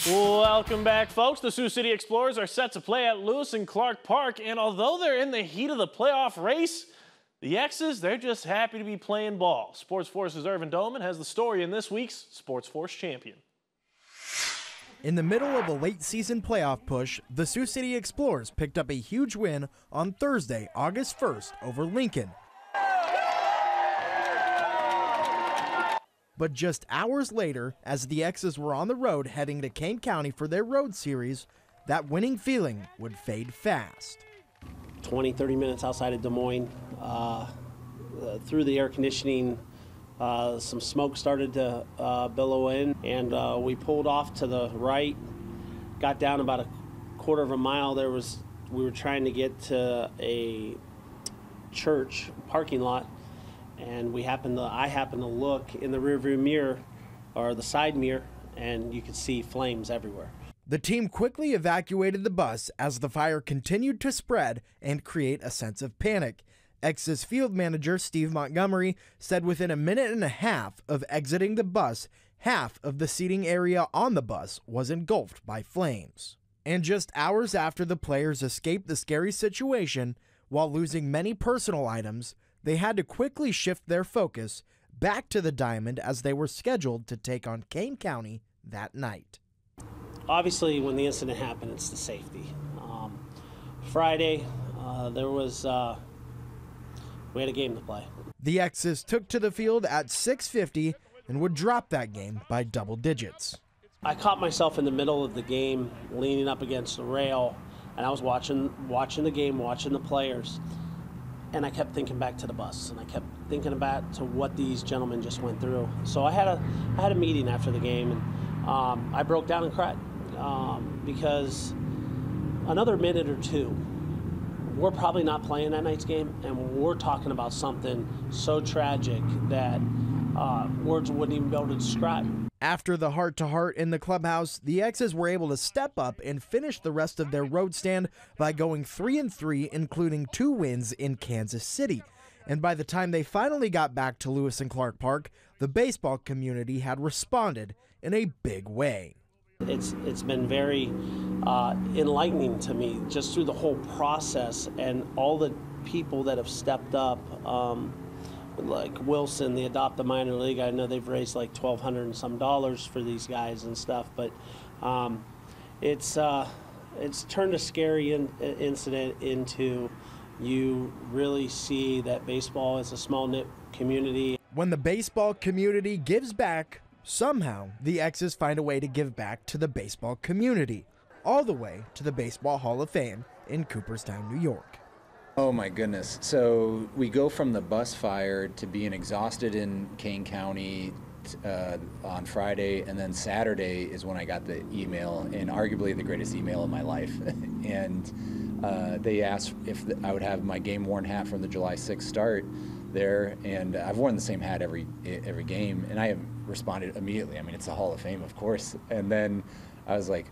Welcome back, folks. The Sioux City Explorers are set to play at Lewis and Clark Park, and although they're in the heat of the playoff race, the X's, they're just happy to be playing ball. Sportsfource's Irvin Doman has the story in this week's Sportsfource Champion. In the middle of a late-season playoff push, the Sioux City Explorers picked up a huge win on Thursday, August 1st, over Lincoln. But just hours later, as the X's were on the road heading to Kane County for their road series, that winning feeling would fade fast. 20, 30 minutes outside of Des Moines, through the air conditioning, some smoke started to billow in, and we pulled off to the right, got down about a quarter of a mile. We were trying to get to a church parking lot, and I happened to look in the rearview mirror, or the side mirror, and you could see flames everywhere. The team quickly evacuated the bus as the fire continued to spread and create a sense of panic. X's field manager Steve Montgomery said within a minute and a half of exiting the bus, half of the seating area on the bus was engulfed by flames. And just hours after the players escaped the scary situation, while losing many personal items, they had to quickly shift their focus back to the Diamond as they were scheduled to take on Kane County that night. Obviously, when the incident happened, it's the safety. Friday, we had a game to play. The X's took to the field at 6:50 and would drop that game by double digits. I caught myself in the middle of the game, leaning up against the rail, and I was watching the game, watching the players, and I kept thinking back to the bus, and I kept thinking back to what these gentlemen just went through. So I had a meeting after the game, and I broke down and cried because another minute or two, we're probably not playing that night's game, and we're talking about something so tragic that words wouldn't even be able to describe. After the heart-to-heart in the clubhouse, the X's were able to step up and finish the rest of their road stand by going 3-3, including 2 wins in Kansas City. And by the time they finally got back to Lewis and Clark Park, the baseball community had responded in a big way. It's been very enlightening to me just through the whole process, and all the people that have stepped up, like Wilson, the Adopt a Minor League. I know they've raised like $1,200 and some for these guys and stuff, but it's turned a scary incident into, you really see that baseball is a small-knit community. When the baseball community gives back, somehow the X's find a way to give back to the baseball community, all the way to the Baseball Hall of Fame in Cooperstown, New York. Oh my goodness. So we go from the bus fire to being exhausted in Kane County on Friday, and then Saturday is when I got the email, and arguably the greatest email of my life. And they asked if I would have my game-worn hat from the July 6th start there, and I've worn the same hat every game, and I have responded immediately. I mean, it's the Hall of Fame, of course. And then I was like,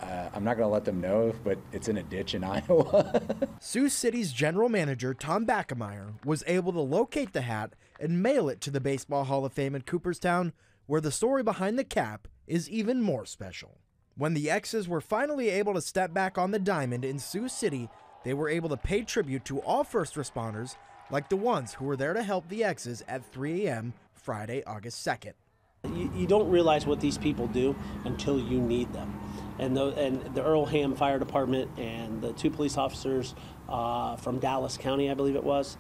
I'm not going to let them know, but it's in a ditch in Iowa. Sioux City's general manager, Tom Backemeyer, was able to locate the hat and mail it to the Baseball Hall of Fame in Cooperstown, where the story behind the cap is even more special. When the X's were finally able to step back on the Diamond in Sioux City, they were able to pay tribute to all first responders, like the ones who were there to help the X's at 3 a.m. Friday, August 2nd. You don't realize what these people do until you need them. And the Earl Ham Fire Department and the 2 police officers from Dallas County, I believe it was,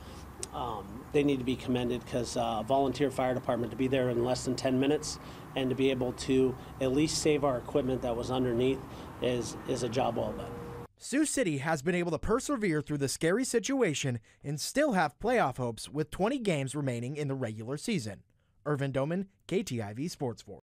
they need to be commended, because volunteer fire department, to be there in less than 10 minutes and to be able to at least save our equipment that was underneath is a job well done. Sioux City has been able to persevere through the scary situation and still have playoff hopes with 20 games remaining in the regular season. Irvin Doman, KTIV Sportsfource.